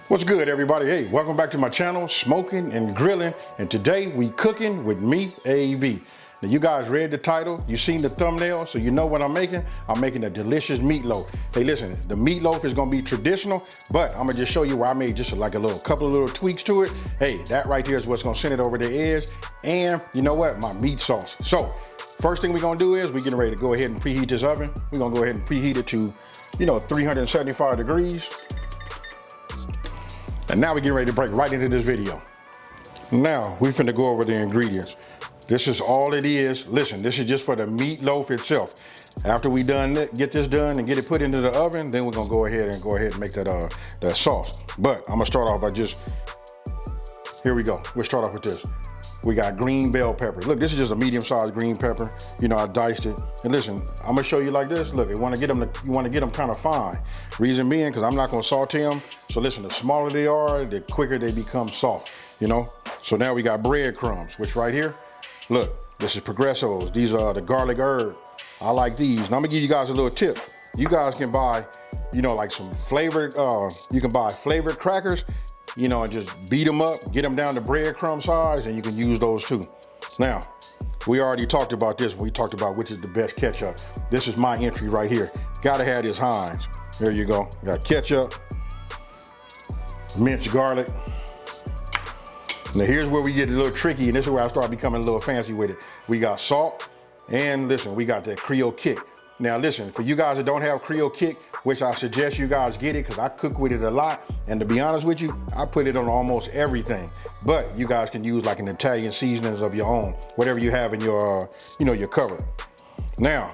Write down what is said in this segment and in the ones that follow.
What's good, everybody? Hey, welcome back to my channel, Smoking and Grilling, and today we cooking with me, AV. Now you guys read the title, you seen the thumbnail, so you know what I'm making. I'm making a delicious meatloaf. Hey, listen, the meatloaf is gonna be traditional, but I'm gonna just show you where I made just like a couple of little tweaks to it. Hey, that right there is what's gonna send it over the edge, and you know what, my meat sauce. So, first thing we're gonna do is we're getting ready to go ahead and preheat this oven. We're gonna go ahead and preheat it to, 375 degrees. And now we're getting ready to break right into this video. Now, we finna go over the ingredients. This is all it is. Listen, this is just for the meatloaf itself. After we get this done and get it put into the oven, then we're gonna go ahead and make that sauce. But I'm gonna start off by here we go. We'll start off with this. We got green bell pepper. Look, this is just a medium-sized green pepper. I diced it. And listen, I'm gonna show you like this. Look, you wanna get them kind of fine. Reason being, because I'm not gonna saute them. So listen, the smaller they are, the quicker they become soft, So now we got breadcrumbs, which right here, look, this is Progressos. These are the garlic herb. I like these. Now I'm gonna give you guys a little tip. You guys can buy, like some flavored, you can buy flavored crackers, and just beat them up, get them down to breadcrumb size, and you can use those too. Now, we already talked about this when we talked about which is the best ketchup. This is my entry right here. Gotta have this Heinz. There you go. Got ketchup, minced garlic. Now here's where we get a little tricky, and this is where I start becoming a little fancy with it. We got salt, and listen, we got that Creole kick. Now listen, for you guys that don't have Creole kick, which I suggest you guys get it because I cook with it a lot, and to be honest with you, I put it on almost everything. But you guys can use like an Italian seasonings of your own, whatever you have in your, your cupboard. Now,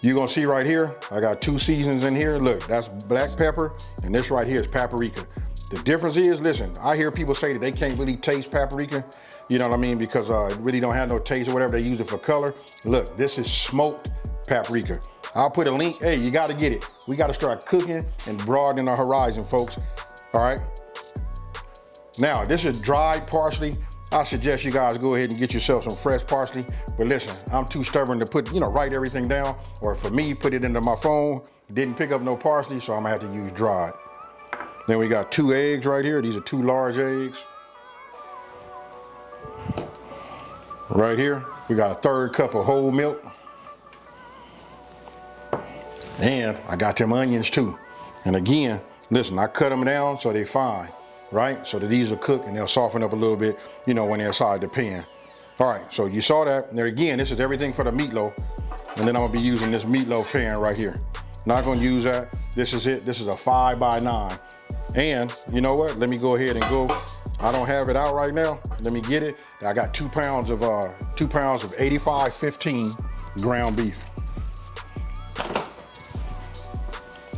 you're gonna see right here, I got two seasonings in here. Look, that's black pepper, and this right here is paprika. The difference is, listen, I hear people say that they can't really taste paprika, you know what I mean, because it really don't have no taste or whatever, they use it for color. Look, this is smoked paprika. I'll put a link. Hey, you gotta get it. We gotta start cooking and broadening our horizon, folks. All right. Now, this is dried parsley. I suggest you guys go ahead and get yourself some fresh parsley. But listen, I'm too stubborn to put, write everything down. Or for me, put it into my phone. Didn't pick up no parsley, so I'm gonna have to use dried. Then we got 2 eggs right here. These are 2 large eggs. Right here, we got a 1/3 cup of whole milk. And I got them onions too. And again, listen, I cut them down so they're fine, right? So that these will cook and they'll soften up a little bit, when they're inside the pan. All right, so you saw that. Now again, this is everything for the meatloaf. And then I'm gonna be using this meatloaf pan right here. Not gonna use that. This is it. This is a 5x9. And you know what? Let me go ahead and go. I don't have it out right now. Let me get it. I got 2 pounds of 85-15 ground beef.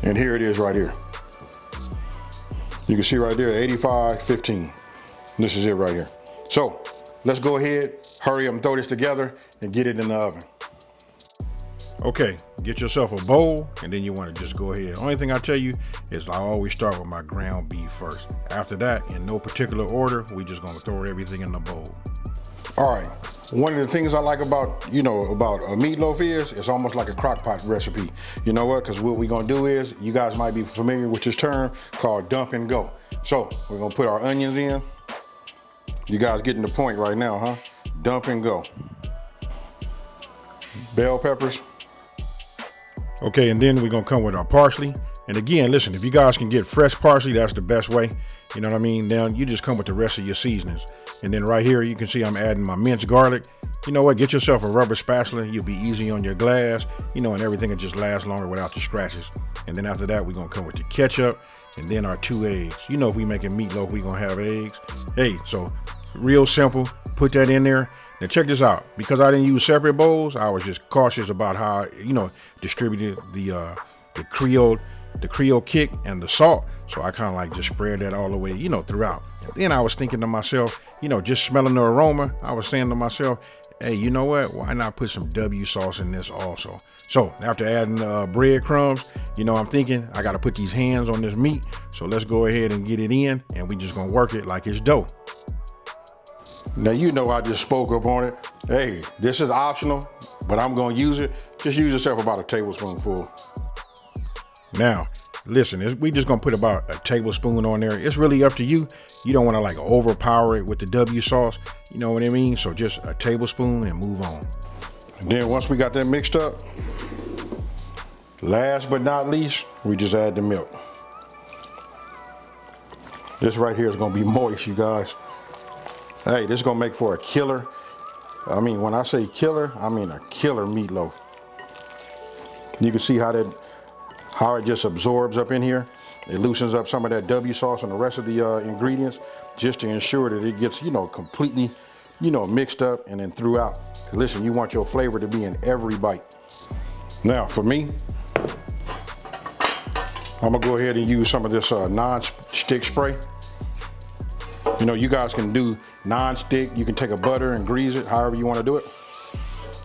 And here it is right here. You can see right there, 85-15. This is it right here. So let's go ahead, hurry up and throw this together and get it in the oven. Okay, get yourself a bowl, and then you want to just go ahead. Only thing I tell you is I always start with my ground beef first. After that, in no particular order, we just gonna throw everything in the bowl. All right, one of the things I like about, about a meatloaf is it's almost like a crock pot recipe. You know what? Because what we're gonna do is, you guys might be familiar with this term called dump and go. So we're gonna put our onions in. You guys getting the point right now, huh? Dump and go. Bell peppers. Okay, and then we're gonna come with our parsley. And again, listen, if you guys can get fresh parsley, that's the best way. You know what I mean? Now you just come with the rest of your seasonings. And then right here, you can see I'm adding my minced garlic. You know what? Get yourself a rubber spatula. You'll be easy on your glass, and everything will just last longer without the scratches. And then after that, we're gonna come with the ketchup and then our 2 eggs. If we making meatloaf, we're gonna have eggs. Hey, so real simple. Put that in there. Now check this out. Because I didn't use separate bowls, I was just cautious about how I, distributed the Creole kick and the salt. So I kind of like just spread that all the way, throughout. And then I was thinking to myself, just smelling the aroma, I was saying to myself, hey, you know what? Why not put some W sauce in this also? So after adding breadcrumbs, I'm thinking I got to put these hands on this meat. So let's go ahead and get it in, and we just gonna work it like it's dough. Now, I just spoke up on it. Hey, this is optional, but I'm gonna use it. Just use yourself about a tablespoonful. Now, Listen, we just gonna put about a tablespoon on there. It's really up to you. You don't wanna like overpower it with the W sauce. You know what I mean? So just a tablespoon and move on. And then once we got that mixed up, last but not least, we just add the milk. This right here is gonna be moist, you guys. Hey, this is gonna make for a killer. I mean, when I say killer, I mean a killer meatloaf. You can see how it just absorbs up in here. It loosens up some of that W sauce and the rest of the ingredients just to ensure that it gets, completely, mixed up and then throughout. Listen, you want your flavor to be in every bite. Now, for me, I'm gonna go ahead and use some of this non-stick spray. You guys can do non-stick. You can take a butter and grease it, however you want to do it.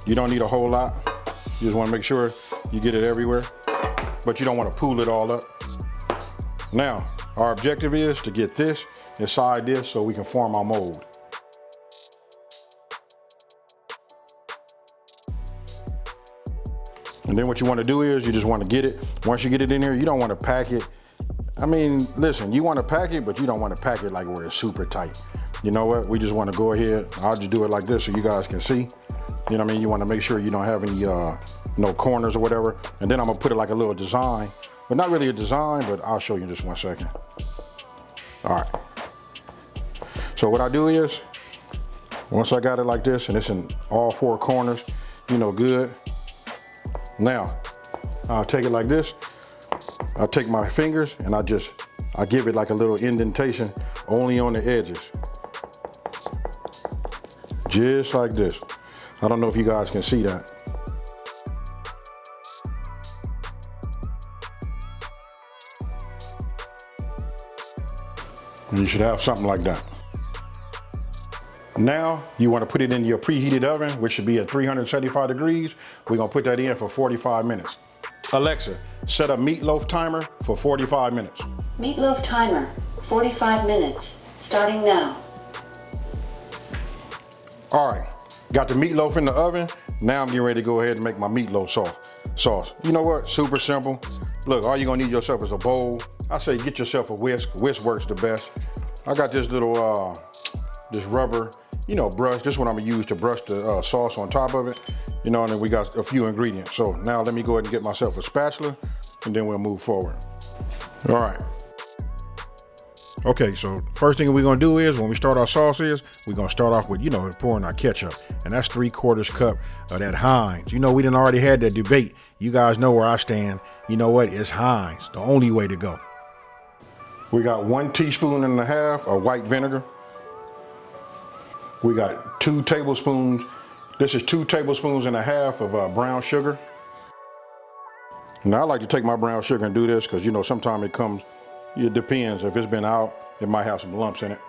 You don't need a whole lot. You just want to make sure you get it everywhere, but you don't want to pool it all up. Now, our objective is to get this inside this so we can form our mold. And then what you want to do is you just want to get it. Once you get it in there, you don't want to pack it. I mean, listen, you want to pack it, but you don't want to pack it like where it's super tight. You know what? We just want to go ahead. I'll just do it like this so you guys can see. You know what I mean? You want to make sure you don't have any no corners or whatever. And then I'm gonna put it like a little design, but not really a design, but I'll show you in just 1 second. All right. So what I do is, once I got it like this and it's in all 4 corners, good. Now, I'll take it like this. I'll take my fingers and I give it like a little indentation only on the edges. Just like this. I don't know if you guys can see that. You should have something like that. Now, you want to put it in your preheated oven, which should be at 375 degrees. We're gonna put that in for 45 minutes. Alexa, set a meatloaf timer for 45 minutes. Meatloaf timer, 45 minutes, starting now. All right, got the meatloaf in the oven. Now I'm getting ready to go ahead and make my meatloaf sauce. You know what, super simple. Look, all you're gonna need yourself is a bowl. I say get yourself a whisk. Whisk works the best. I got this little, this rubber, brush. This is what I'm gonna use to brush the sauce on top of it. And then we got a few ingredients. So now let me go ahead and get myself a spatula and then we'll move forward. All right. Okay, so first thing we're gonna do is when we start our sauce is we're gonna start off with, pouring our ketchup. And that's 3/4 cup of that Heinz. We done already had that debate. You guys know where I stand. You know what? It's Heinz, the only way to go. We got 1.5 teaspoons of white vinegar. We got 2 tablespoons. This is 2.5 tablespoons of brown sugar. Now I like to take my brown sugar and do this because sometimes it depends. If it's been out, it might have some lumps in it.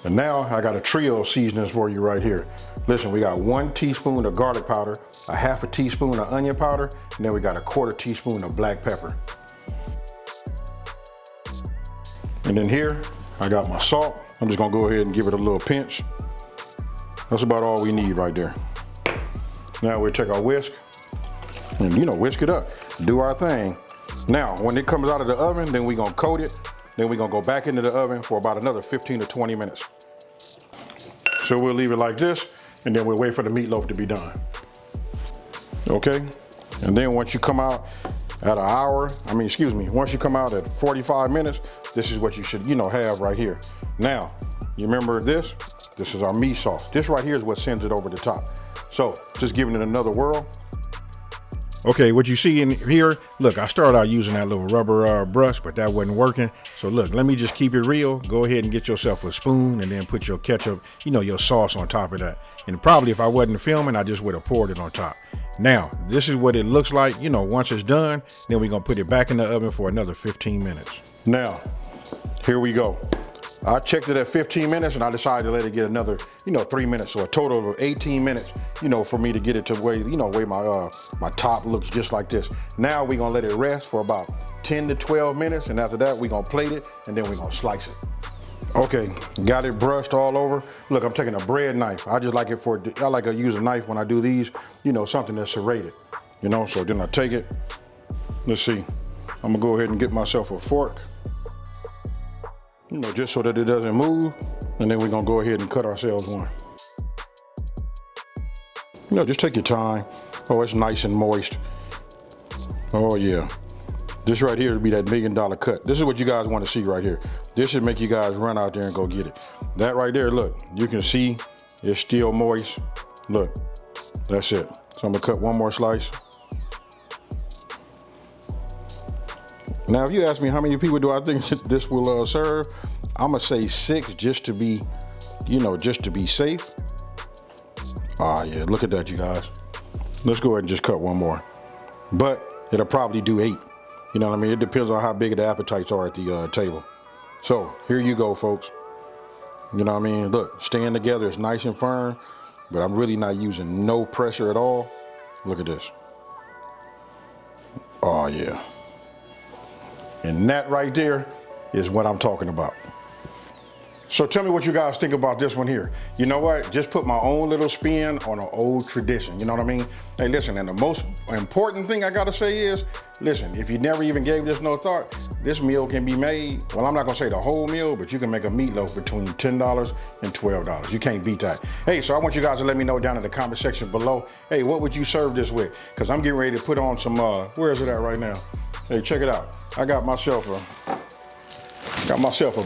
And now I got a trio of seasonings for you right here. Listen, we got 1 teaspoon of garlic powder, a 1/2 teaspoon of onion powder, and then we got a 1/4 teaspoon of black pepper. And then here, I got my salt. I'm just gonna go ahead and give it a little pinch. That's about all we need right there. Now we'll take our whisk and whisk it up, do our thing. Now, when it comes out of the oven, then we're gonna coat it. Then we're gonna go back into the oven for about another 15 to 20 minutes. So we'll leave it like this, and then we'll wait for the meatloaf to be done. Okay? And then once you come out at once you come out at 45 minutes, this is what you should, have right here. Now, you remember this? This is our meat sauce. This right here is what sends it over the top. So, just giving it another whirl. Okay, what you see in here, look, I started out using that little rubber brush, but that wasn't working. So look, let me just keep it real. Go ahead and get yourself a spoon and then put your ketchup, your sauce on top of that. And probably if I wasn't filming, I just would have poured it on top. Now, this is what it looks like, once it's done, then we're gonna put it back in the oven for another 15 minutes. Now, here we go. I checked it at 15 minutes and I decided to let it get another, 3 minutes. So a total of 18 minutes, for me to get it to where, where my top looks just like this. Now we're gonna let it rest for about 10 to 12 minutes. And after that, we're gonna plate it and then we're gonna slice it. Okay, got it brushed all over. Look, I'm taking a bread knife. I just like it I like to use a knife when I do these, something that's serrated, so then I take it, let's see. I'm gonna go ahead and get myself a fork, you know, just so that it doesn't move. And then we're gonna go ahead and cut ourselves one. You know, just take your time. Oh, it's nice and moist. Oh yeah. This right here would be that $1 million cut. This is what you guys want to see right here. This should make you guys run out there and go get it. That right there, look, you can see it's still moist. Look, that's it. So I'm gonna cut one more slice. Now, if you ask me how many people do I think this will serve, I'm gonna say 6 just to be, you know, just to be safe. Ah, yeah, look at that, you guys. Let's go ahead and just cut one more. But it'll probably do 8. You know what I mean? It depends on how big the appetites are at the table. So here you go, folks. You know what I mean? Look, staying together, it's nice and firm, but I'm really not using no pressure at all. Look at this. Oh yeah. And that right there is what I'm talking about. So tell me what you guys think about this one here. You know what? Just put my own little spin on an old tradition. You know what I mean? Hey, listen, and the most important thing I gotta say is, listen, if you never even gave this no thought, this meal can be made, well, I'm not gonna say the whole meal, but you can make a meatloaf between $10 and $12. You can't beat that. Hey, so I want you guys to let me know down in the comment section below, hey, what would you serve this with? Because I'm getting ready to put on some, where is it at right now? Hey, check it out. I got myself a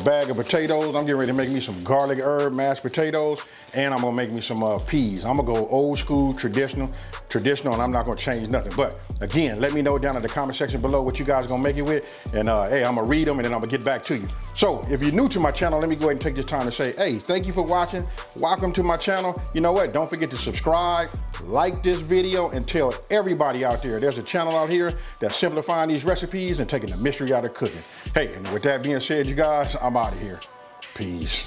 bag of potatoes. I'm getting ready to make me some garlic herb mashed potatoes, and I'm gonna make me some peas. I'm gonna go old school, traditional, and I'm not gonna change nothing. But again, let me know down in the comment section below what you guys gonna make it with, and hey, I'm gonna read them and then I'm gonna get back to you. So if you're new to my channel, let me go ahead and take this time to say, hey, thank you for watching. Welcome to my channel. You know what? Don't forget to subscribe, like this video, and tell everybody out there there's a channel out here that's simplifying these recipes and taking the mystery out of cooking. Hey, and with that being said, you guys, I'm out of here. Peace.